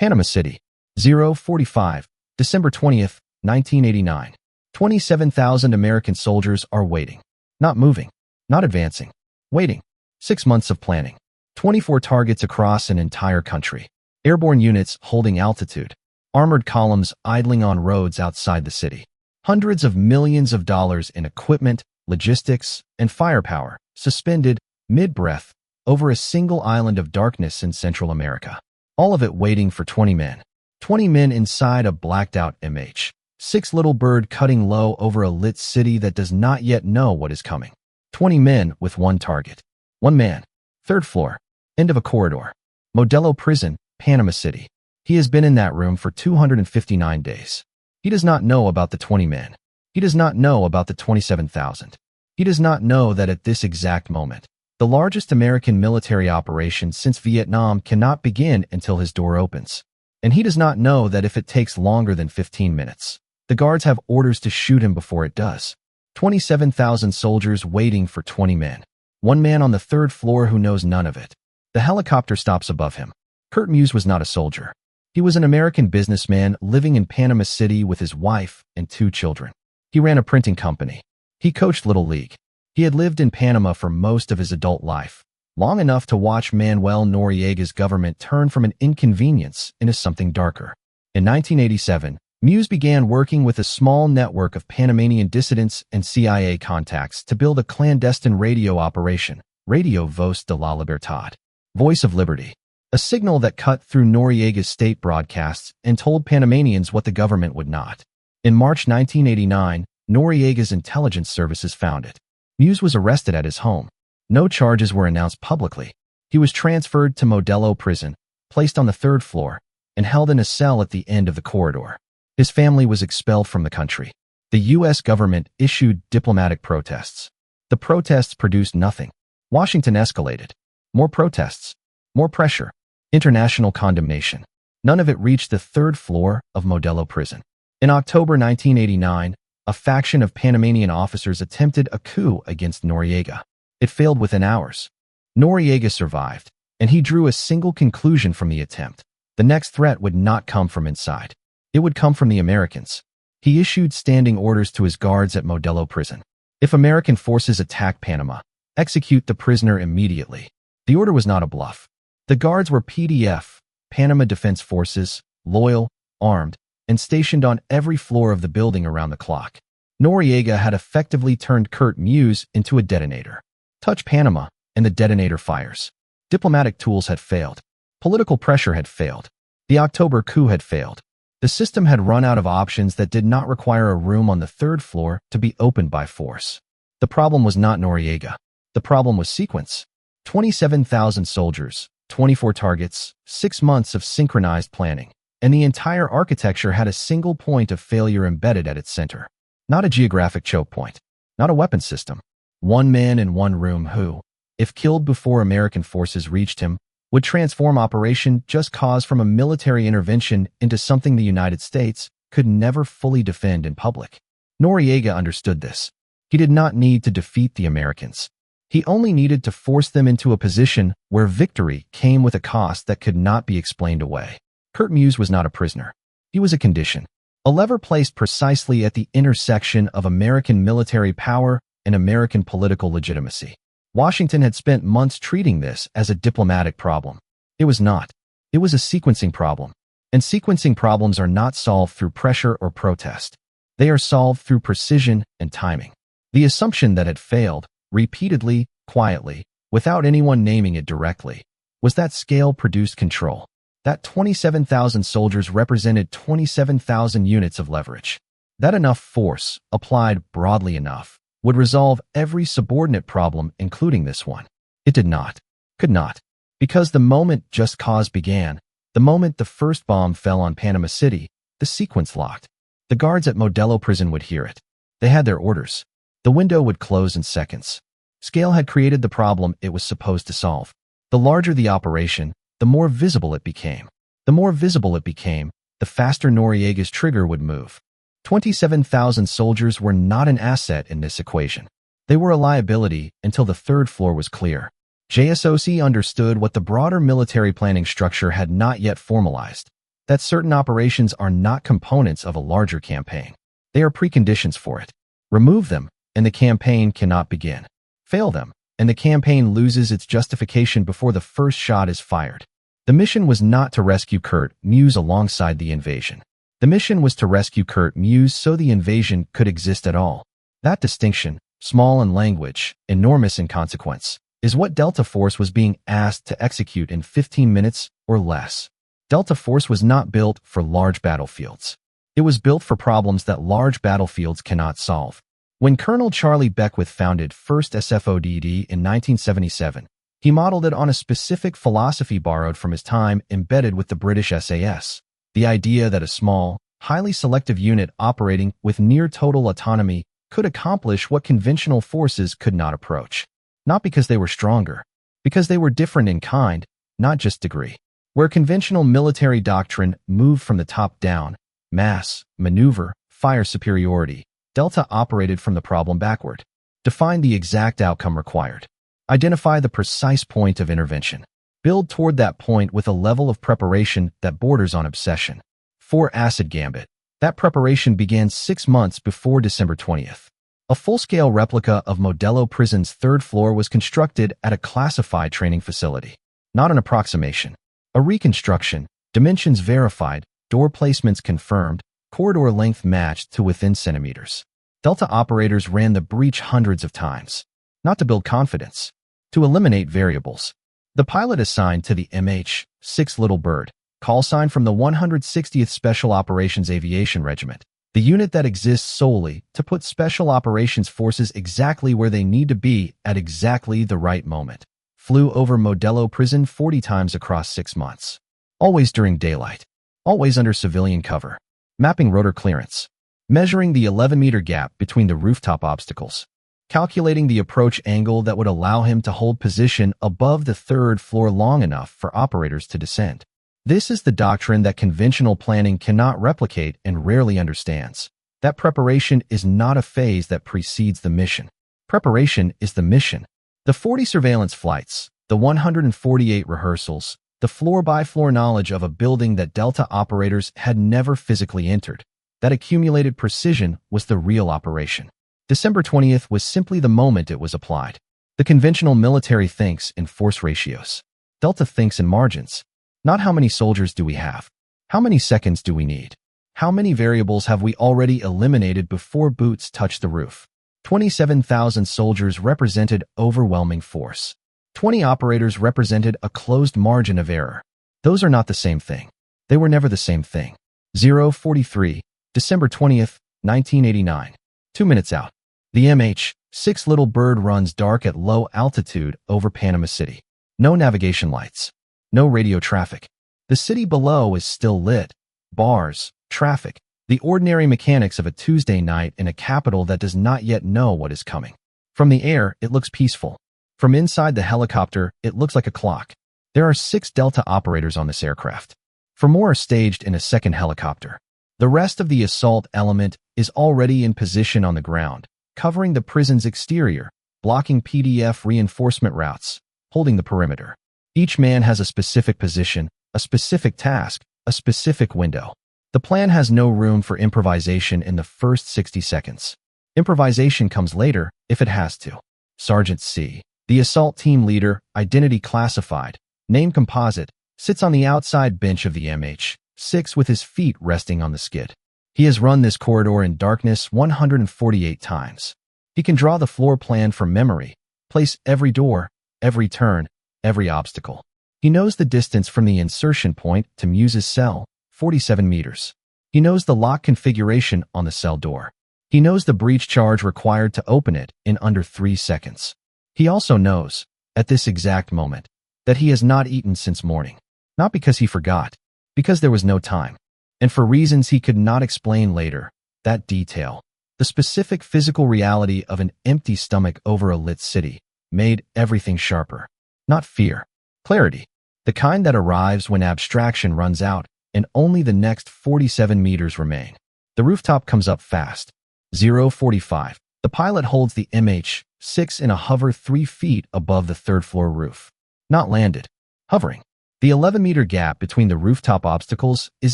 Panama City, 0:45, December 20th, 1989. 27,000 American soldiers are waiting. Not moving. Not advancing. Waiting. 6 months of planning. 24 targets across an entire country. Airborne units holding altitude. Armored columns idling on roads outside the city. Hundreds of millions of dollars in equipment, logistics, and firepower suspended, mid-breath, over a single island of darkness in Central America. All of it waiting for 20 men. 20 men inside a blacked-out MH6 little bird cutting low over a lit city that does not yet know what is coming. 20 men with one target. One man. Third floor. End of a corridor. Modelo Prison, Panama City. He has been in that room for 259 days. He does not know about the 20 men. He does not know about the 27,000. He does not know that at this exact moment, the largest American military operation since Vietnam cannot begin until his door opens. And he does not know that if it takes longer than 15 minutes, the guards have orders to shoot him before it does. 27,000 soldiers waiting for 20 men. One man on the third floor who knows none of it. The helicopter stops above him. Kurt Muse was not a soldier. He was an American businessman living in Panama City with his wife and 2 children. He ran a printing company. He coached Little League. He had lived in Panama for most of his adult life, long enough to watch Manuel Noriega's government turn from an inconvenience into something darker. In 1987, Muse began working with a small network of Panamanian dissidents and CIA contacts to build a clandestine radio operation, Radio Voz de la Libertad, Voice of Liberty, a signal that cut through Noriega's state broadcasts and told Panamanians what the government would not. In March 1989, Noriega's intelligence services found it. Muse was arrested at his home. No charges were announced publicly. He was transferred to Modelo Prison, placed on the 3rd floor, and held in a cell at the end of the corridor. His family was expelled from the country. The U.S. government issued diplomatic protests. The protests produced nothing. Washington escalated. More protests. More pressure. International condemnation. None of it reached the 3rd floor of Modelo Prison. In October 1989, a faction of Panamanian officers attempted a coup against Noriega. It failed within hours. Noriega survived, and he drew a single conclusion from the attempt. The next threat would not come from inside. It would come from the Americans. He issued standing orders to his guards at Modelo Prison. If American forces attack Panama, execute the prisoner immediately. The order was not a bluff. The guards were PDF, Panama Defense Forces, loyal, armed, and stationed on every floor of the building around the clock. Noriega had effectively turned Kurt Muse into a detonator. Touch Panama, and the detonator fires. Diplomatic tools had failed. Political pressure had failed. The October coup had failed. The system had run out of options that did not require a room on the 3rd floor to be opened by force. The problem was not Noriega. The problem was sequence. 27,000 soldiers, 24 targets, 6 months of synchronized planning, and the entire architecture had a single point of failure embedded at its center. Not a geographic choke point. Not a weapon system. One man in one room who, if killed before American forces reached him, would transform Operation Just Cause from a military intervention into something the United States could never fully defend in public. Noriega understood this. He did not need to defeat the Americans. He only needed to force them into a position where victory came with a cost that could not be explained away. Kurt Muse was not a prisoner. He was a condition. A lever placed precisely at the intersection of American military power and American political legitimacy. Washington had spent months treating this as a diplomatic problem. It was not. It was a sequencing problem. And sequencing problems are not solved through pressure or protest. They are solved through precision and timing. The assumption that had failed, repeatedly, quietly, without anyone naming it directly, was that scale produced control. That 27,000 soldiers represented 27,000 units of leverage. That enough force, applied broadly enough, would resolve every subordinate problem, including this one. It did not. Could not. Because the moment Just Cause began, the moment the first bomb fell on Panama City, the sequence locked. The guards at Modelo Prison would hear it. They had their orders. The window would close in seconds. Scale had created the problem it was supposed to solve. The larger the operation, the more visible it became. The more visible it became, the faster Noriega's trigger would move. 27,000 soldiers were not an asset in this equation. They were a liability until the 3rd floor was clear. JSOC understood what the broader military planning structure had not yet formalized. that certain operations are not components of a larger campaign. They are preconditions for it. Remove them, and the campaign cannot begin. Fail them, and the campaign loses its justification before the first shot is fired. The mission was not to rescue Kurt Muse alongside the invasion. The mission was to rescue Kurt Muse so the invasion could exist at all. That distinction, small in language, enormous in consequence, is what Delta Force was being asked to execute in 15 minutes or less. Delta Force was not built for large battlefields. It was built for problems that large battlefields cannot solve. When Colonel Charlie Beckwith founded 1st SFODD in 1977, he modeled it on a specific philosophy borrowed from his time embedded with the British SAS. The idea that a small, highly selective unit operating with near-total autonomy could accomplish what conventional forces could not approach. Not because they were stronger, because they were different in kind, not just degree. Where conventional military doctrine moved from the top down, mass, maneuver, fire superiority, Delta operated from the problem backward. Define the exact outcome required. Identify the precise point of intervention. Build toward that point with a level of preparation that borders on obsession. For Acid Gambit, that preparation began 6 months before December 20th. A full-scale replica of Modelo Prison's 3rd floor was constructed at a classified training facility. Not an approximation. A reconstruction, dimensions verified, door placements confirmed, corridor length matched to within centimeters. Delta operators ran the breach hundreds of times. Not to build confidence. To eliminate variables. The pilot assigned to the MH-6 Little Bird, call sign from the 160th Special Operations Aviation Regiment, the unit that exists solely to put Special Operations Forces exactly where they need to be at exactly the right moment, flew over Modelo Prison 40 times across 6 months. Always during daylight. Always under civilian cover. Mapping rotor clearance. Measuring the 11-meter gap between the rooftop obstacles. Calculating the approach angle that would allow him to hold position above the 3rd floor long enough for operators to descend. This is the doctrine that conventional planning cannot replicate and rarely understands. That preparation is not a phase that precedes the mission. Preparation is the mission. The 40 surveillance flights, the 148 rehearsals, the floor-by-floor knowledge of a building that Delta operators had never physically entered. That accumulated precision was the real operation. December 20th was simply the moment it was applied. The conventional military thinks in force ratios. Delta thinks in margins. Not how many soldiers do we have? How many seconds do we need? How many variables have we already eliminated before boots touch the roof? 27,000 soldiers represented overwhelming force. 20 operators represented a closed margin of error. Those are not the same thing. They were never the same thing. 043, December 20th, 1989. 2 minutes out. The MH-6 Little Bird runs dark at low altitude over Panama City. No navigation lights. No radio traffic. The city below is still lit. Bars, traffic, the ordinary mechanics of a Tuesday night in a capital that does not yet know what is coming. From the air, it looks peaceful. From inside the helicopter, it looks like a clock. There are 6 Delta operators on this aircraft. 4 more are staged in a second helicopter. The rest of the assault element is already in position on the ground, covering the prison's exterior, blocking PDF reinforcement routes, holding the perimeter. Each man has a specific position, a specific task, a specific window. The plan has no room for improvisation in the first 60 seconds. Improvisation comes later, if it has to. Sergeant C, the assault team leader, identity classified, name composite, sits on the outside bench of the MH-6 with his feet resting on the skid. He has run this corridor in darkness 148 times. He can draw the floor plan from memory, place every door, every turn, every obstacle. He knows the distance from the insertion point to Muse's cell, 47 meters. He knows the lock configuration on the cell door. He knows the breach charge required to open it in under 3 seconds. He also knows, at this exact moment, that he has not eaten since morning. Not because he forgot, because there was no time. And for reasons he could not explain later, that detail, the specific physical reality of an empty stomach over a lit city, made everything sharper. Not fear. Clarity. The kind that arrives when abstraction runs out and only the next 47 meters remain. The rooftop comes up fast. 045. The pilot holds the MH-6 in a hover 3 feet above the 3rd floor roof. Not landed. Hovering. The 11-meter gap between the rooftop obstacles is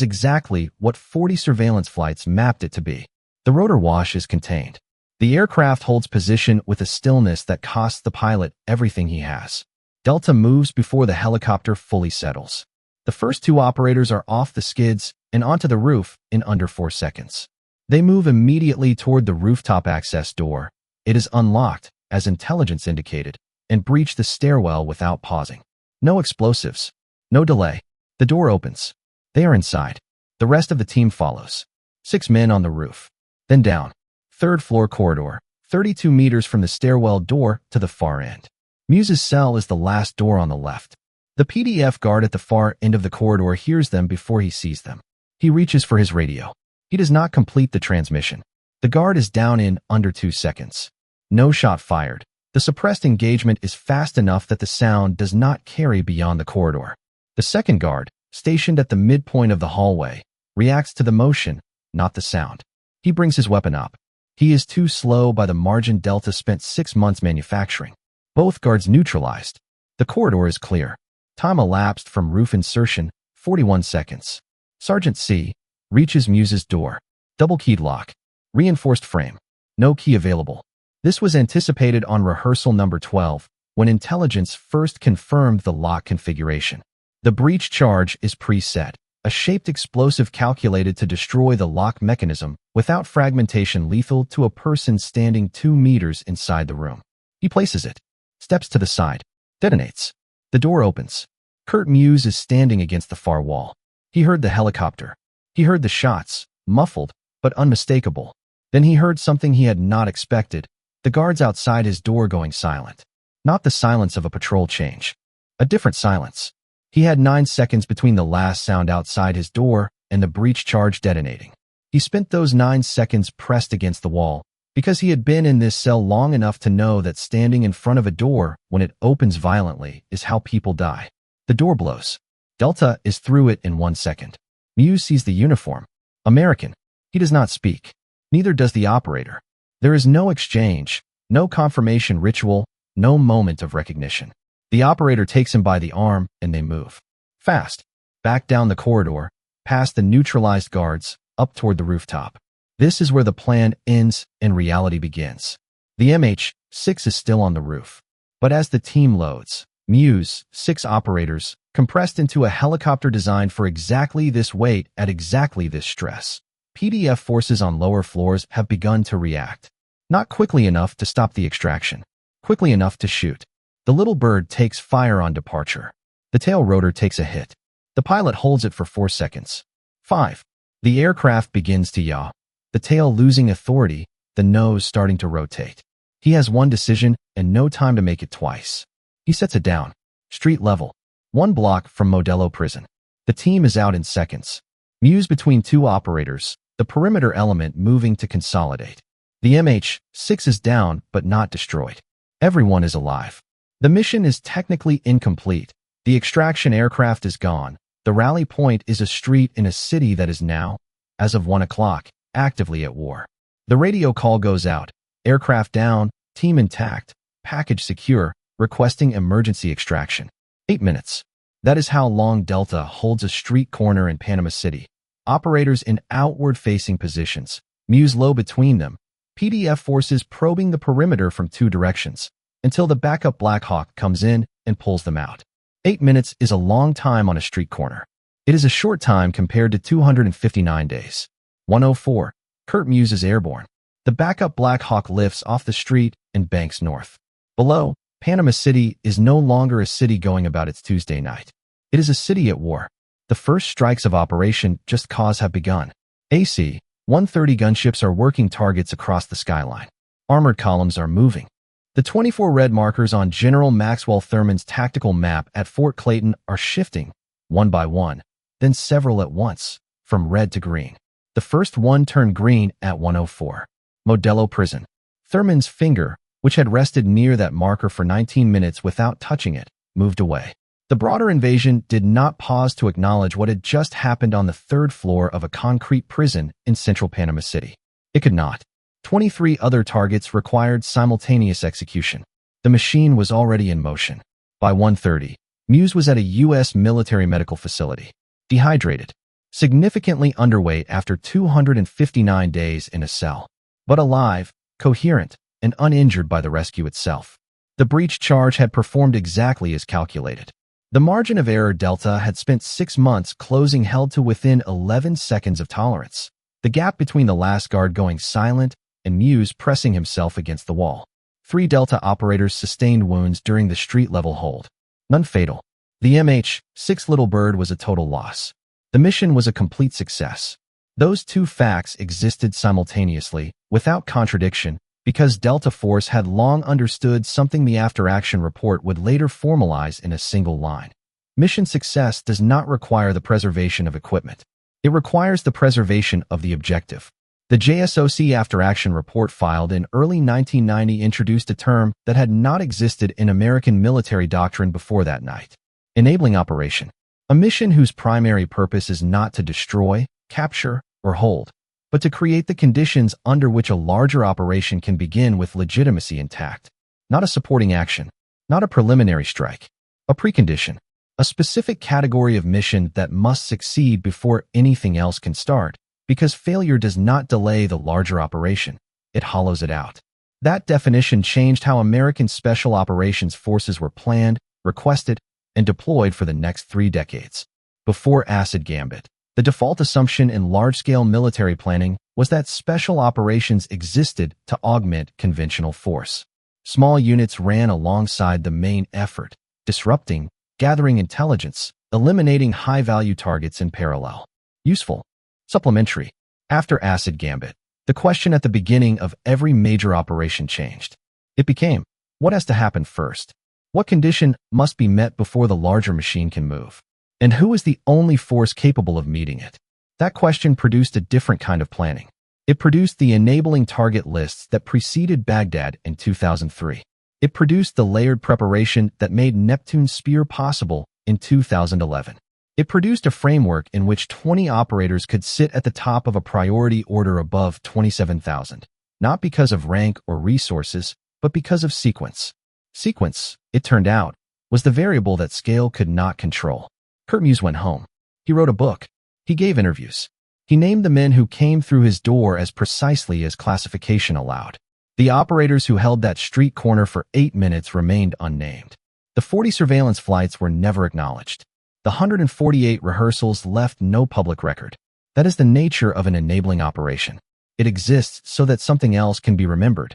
exactly what 40 surveillance flights mapped it to be. The rotor wash is contained. The aircraft holds position with a stillness that costs the pilot everything he has. Delta moves before the helicopter fully settles. The first two operators are off the skids and onto the roof in under 4 seconds. They move immediately toward the rooftop access door. It is unlocked, as intelligence indicated, and breach the stairwell without pausing. No explosives. No delay. The door opens. They are inside. The rest of the team follows. 6 men on the roof. Then down. Third floor corridor, 32 meters from the stairwell door to the far end. Muse's cell is the last door on the left. The PDF guard at the far end of the corridor hears them before he sees them. He reaches for his radio. He does not complete the transmission. The guard is down in under 2 seconds. No shot fired. The suppressed engagement is fast enough that the sound does not carry beyond the corridor. The second guard, stationed at the midpoint of the hallway, reacts to the motion, not the sound. He brings his weapon up. He is too slow by the margin Delta spent 6 months manufacturing. Both guards neutralized. The corridor is clear. Time elapsed from roof insertion, 41 seconds. Sergeant C reaches Muse's door. Double-keyed lock. Reinforced frame. No key available. This was anticipated on rehearsal number 12, when intelligence first confirmed the lock configuration. The breach charge is preset, a shaped explosive calculated to destroy the lock mechanism without fragmentation, lethal to a person standing 2 meters inside the room. He places it, steps to the side, detonates. The door opens. Kurt Muse is standing against the far wall. He heard the helicopter. He heard the shots, muffled, but unmistakable. Then he heard something he had not expected, the guards outside his door going silent. Not the silence of a patrol change. A different silence. He had 9 seconds between the last sound outside his door and the breach charge detonating. He spent those 9 seconds pressed against the wall, because he had been in this cell long enough to know that standing in front of a door when it opens violently is how people die. The door blows. Delta is through it in 1 second. Muse sees the uniform. American. He does not speak. Neither does the operator. There is no exchange, no confirmation ritual, no moment of recognition. The operator takes him by the arm, and they move. Fast. Back down the corridor, past the neutralized guards, up toward the rooftop. This is where the plan ends and reality begins. The MH-6 is still on the roof. But as the team loads, Muse, 6 operators, compressed into a helicopter designed for exactly this weight at exactly this stress. PDF forces on lower floors have begun to react. Not quickly enough to stop the extraction. Quickly enough to shoot. The little bird takes fire on departure. The tail rotor takes a hit. The pilot holds it for 4 seconds. 5. The aircraft begins to yaw. The tail losing authority, the nose starting to rotate. He has one decision and no time to make it twice. He sets it down. Street level. 1 block from Modelo Prison. The team is out in seconds. Muse between 2 operators, the perimeter element moving to consolidate. The MH-6 is down but not destroyed. Everyone is alive. The mission is technically incomplete. The extraction aircraft is gone. The rally point is a street in a city that is now, as of 1 o'clock, actively at war. The radio call goes out. Aircraft down, team intact, package secure, requesting emergency extraction. 8 minutes. That is how long Delta holds a street corner in Panama City. Operators in outward-facing positions. Muse low between them. PDF forces probing the perimeter from 2 directions, until the backup Black Hawk comes in and pulls them out. 8 minutes is a long time on a street corner. It is a short time compared to 259 days. 104. Kurt Muse is airborne. The backup Black Hawk lifts off the street and banks north. Below, Panama City is no longer a city going about its Tuesday night. It is a city at war. The first strikes of Operation Just Cause have begun. AC-130 gunships are working targets across the skyline. Armored columns are moving. The 24 red markers on General Maxwell Thurman's tactical map at Fort Clayton are shifting, one by one, then several at once, from red to green. The first one turned green at 104. Modelo Prison. Thurman's finger, which had rested near that marker for 19 minutes without touching it, moved away. The broader invasion did not pause to acknowledge what had just happened on the 3rd floor of a concrete prison in central Panama City. It could not. 23 other targets required simultaneous execution. The machine was already in motion. By 1:30, Muse was at a U.S. military medical facility, dehydrated, significantly underweight after 259 days in a cell, but alive, coherent, and uninjured by the rescue itself. The breach charge had performed exactly as calculated. The margin of error delta had spent 6 months closing held to within 11 seconds of tolerance. The gap between the last guard going silent and Muse pressing himself against the wall. 3 Delta operators sustained wounds during the street-level hold. None fatal. The MH-6 Little Bird was a total loss. The mission was a complete success. Those 2 facts existed simultaneously, without contradiction, because Delta Force had long understood something the after-action report would later formalize in a single line. Mission success does not require the preservation of equipment. It requires the preservation of the objective. The JSOC after-action report filed in early 1990 introduced a term that had not existed in American military doctrine before that night. Enabling operation. A mission whose primary purpose is not to destroy, capture, or hold, but to create the conditions under which a larger operation can begin with legitimacy intact. Not a supporting action, not a preliminary strike, a precondition, a specific category of mission that must succeed before anything else can start, because failure does not delay the larger operation, it hollows it out. That definition changed how American Special Operations Forces were planned, requested, and deployed for the next 3 decades. Before Acid Gambit, the default assumption in large-scale military planning was that special operations existed to augment conventional force. Small units ran alongside the main effort, disrupting, gathering intelligence, eliminating high-value targets in parallel. Useful. Supplementary. After Acid Gambit, the question at the beginning of every major operation changed. It became, what has to happen first? What condition must be met before the larger machine can move? And who is the only force capable of meeting it? That question produced a different kind of planning. It produced the enabling target lists that preceded Baghdad in 2003. It produced the layered preparation that made Neptune's Spear possible in 2011. It produced a framework in which 20 operators could sit at the top of a priority order above 27,000, not because of rank or resources, but because of sequence. Sequence, it turned out, was the variable that scale could not control. Kurt Muse went home. He wrote a book. He gave interviews. He named the men who came through his door as precisely as classification allowed. The operators who held that street corner for 8 minutes remained unnamed. The 40 surveillance flights were never acknowledged. The 148 rehearsals left no public record. That is the nature of an enabling operation. It exists so that something else can be remembered,